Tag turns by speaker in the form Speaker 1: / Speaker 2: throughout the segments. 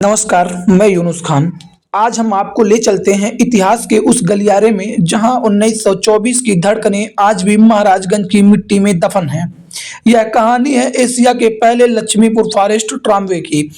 Speaker 1: नमस्कार, मैं यूनुस खान। आज हम आपको ले चलते हैं इतिहास के उस गलियारे में जहां 1924 की धड़कनें आज भी महाराजगंज की मिट्टी में दफन हैं। यह कहानी है एशिया के पहले लक्ष्मीपुर फॉरेस्ट ट्रामवे की,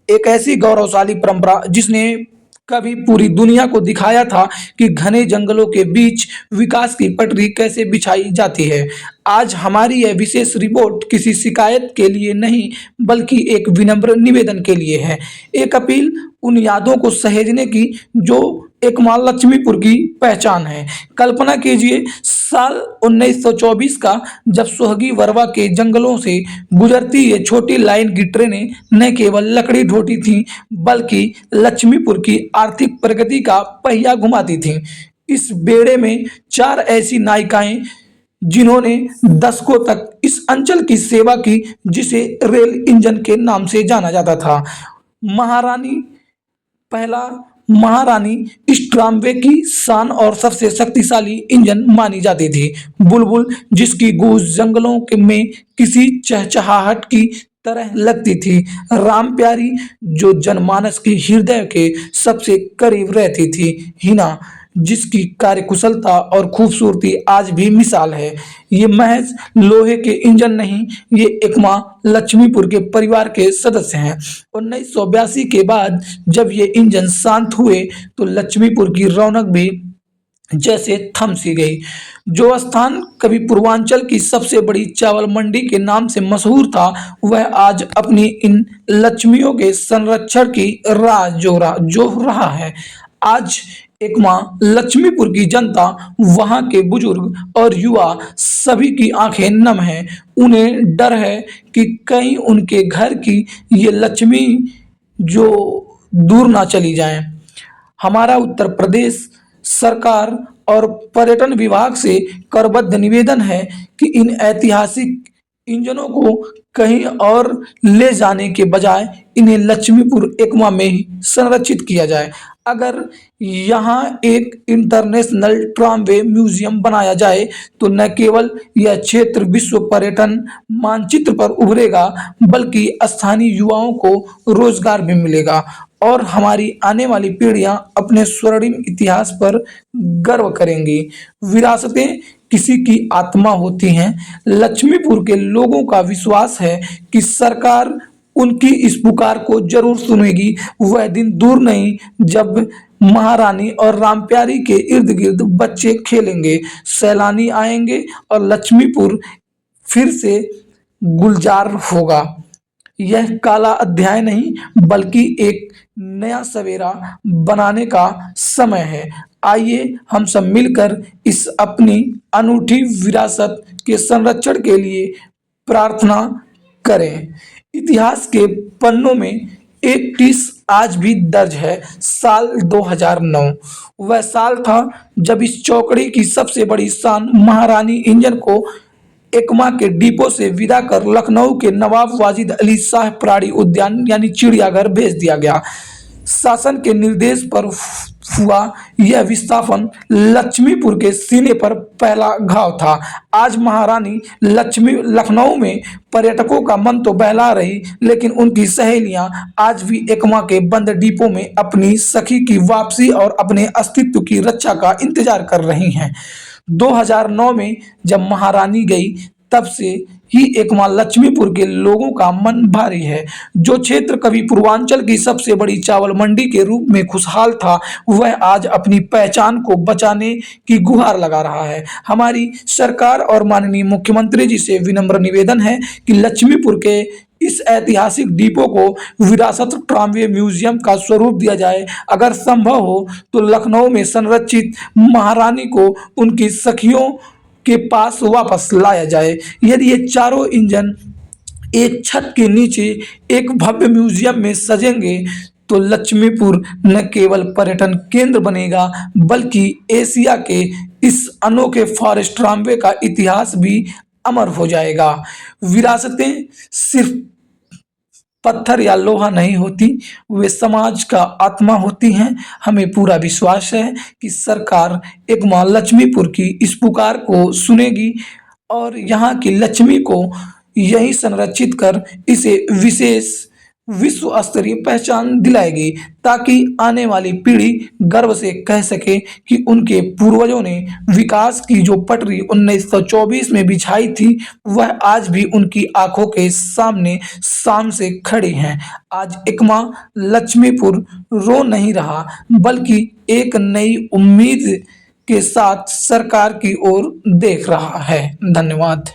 Speaker 1: एक ऐसी गौरवशाली परंपरा जिसने कभी पूरी दुनिया को दिखाया था कि घने जंगलों के बीच विकास की पटरी कैसे बिछाई जाती है। आज हमारी यह विशेष रिपोर्ट किसी शिकायत के लिए नहीं, बल्कि एक विनम्र निवेदन के लिए है। एक अपील उन यादों को सहेजने की जो एक माँ लक्ष्मीपुर की पहचान है। कल्पना कीजिए साल 1924 का, जब सुहागी वरवा के जंगलों से गुजरती ये छोटी लाइन की ट्रेनें न केवल लकड़ी ढोती थीं, बल्कि लक्ष्मीपुर की आर्थिक प्रगति का पहिया घुमाती थीं। इस बेड़े में चार ऐसी नायिकाएं जिन्होंने दशकों तक इस अंचल की सेवा की, जिसे रेल इंजन के नाम से जाना जाता था। महारानी पहला महारानी इस ट्रामवे की शान और सबसे शक्तिशाली इंजन मानी जाती थी। बुलबुल, जिसकी गूंज जंगलों के में किसी चहचहाहट की तरह लगती थी। राम प्यारी, जो जनमानस के हृदय के सबसे करीब रहती थी। हिना, जिसकी कार्यकुशलता और खूबसूरती आज भी मिसाल है। ये महज लोहे के इंजन नहीं, ये एक माँ लक्ष्मीपुर के परिवार के सदस्य हैं। 1982 के बाद जब ये इंजन शांत हुए तो लक्ष्मीपुर की रौनक भी जैसे थम सी गई। जो स्थान कभी पूर्वांचल की सबसे बड़ी चावल मंडी के नाम से मशहूर था, वह आज अपनी इन लक्ष्मियों के संरक्षण की राह जो रहा है। आज एक माँ लक्ष्मीपुर की जनता, वहां के बुजुर्ग और युवा, सभी की आंखें नम हैं। उन्हें डर है कि कहीं उनके घर की ये लक्ष्मी जो दूर ना चली जाएं। हमारा उत्तर प्रदेश सरकार और पर्यटन विभाग से करबद्ध निवेदन है कि इन ऐतिहासिक इंजनों को कहीं और ले जाने के बजाय इन्हें लक्ष्मीपुर एकमा में ही संरक्षित किया जाए। अगर यहाँ एक इंटरनेशनल ट्रामवे म्यूजियम बनाया जाए तो न केवल यह क्षेत्र विश्व पर्यटन मानचित्र पर उभरेगा, बल्कि स्थानीय युवाओं को रोजगार भी मिलेगा और हमारी आने वाली पीढ़ियां अपने स्वर्णिम इतिहास पर गर्व करेंगी। विरासतें किसी की आत्मा होती हैं। लक्ष्मीपुर के लोगों का विश्वास है कि सरकार उनकी इस पुकार को जरूर सुनेगी। वह दिन दूर नहीं जब महारानी और रामप्यारी के इर्द गिर्द बच्चे खेलेंगे, सैलानी आएंगे और लक्ष्मीपुर फिर से गुलजार होगा। यह काला अध्याय नहीं, बल्कि एक नया सवेरा बनाने का समय है। आइए हम सब मिलकर इस अपनी अनूठी विरासत के संरक्षण के लिए प्रार्थना करें। इतिहास के पन्नों में एक टिस आज भी दर्ज है। साल 2009 वह साल था जब इस चौकड़ी की सबसे बड़ी शान महारानी इंजन को एकमा के डिपो से विदा कर लखनऊ के नवाब वाजिद अली शाह प्राणी उद्यान यानी चिड़ियाघर भेज दिया गया। शासन के निर्देश पर हुआ यह विस्थापन लक्ष्मीपुर के सीने पर पहला घाव था। आज महारानी लक्ष्मी लखनऊ में पर्यटकों का मन तो बहला रही, लेकिन उनकी सहेलियां आज भी एकमा के बंद डिपो में अपनी सखी की वापसी और अपने अस्तित्व की रक्षा का इंतजार कर रही हैं। 2009 में जब महारानी गई, तब से ही एकमा लक्ष्मीपुर के लोगों का मन भारी है। जो क्षेत्र कभी पूर्वांचल की सबसे बड़ी चावल मंडी के रूप में खुशहाल था, वह आज अपनी पहचान को बचाने की गुहार लगा रहा है। हमारी सरकार और माननीय मुख्यमंत्री जी से विनम्र निवेदन है कि लक्ष्मीपुर के इस ऐतिहासिक डिपो को विरासत ट्रामवे म्यूजियम का स्वरूप दिया जाए। अगर संभव हो तो लखनऊ में संरक्षित महारानी को उनकी सखियों के पास वापस लाया जाए। यदि ये चारों इंजन एक छत के नीचे एक भव्य म्यूजियम में सजेंगे तो लक्ष्मीपुर न केवल पर्यटन केंद्र बनेगा, बल्कि एशिया के इस अनोखे फॉरेस्ट ट्रामवे का इतिहास भी अमर हो जाएगा। विरासतें सिर्फ पत्थर या लोहा नहीं होती, वे समाज का आत्मा होती हैं। हमें पूरा विश्वास है कि सरकार एक माँ लक्ष्मीपुर की इस पुकार को सुनेगी और यहाँ की लक्ष्मी को यही संरक्षित कर इसे विशेष विश्व स्तरीय पहचान दिलाएगी, ताकि आने वाली पीढ़ी गर्व से कह सके कि उनके पूर्वजों ने विकास की जो पटरी 1924 में बिछाई थी, वह आज भी उनकी आंखों के सामने शान से खड़ी हैं। आज एकमा लक्ष्मीपुर रो नहीं रहा, बल्कि एक नई उम्मीद के साथ सरकार की ओर देख रहा है। धन्यवाद।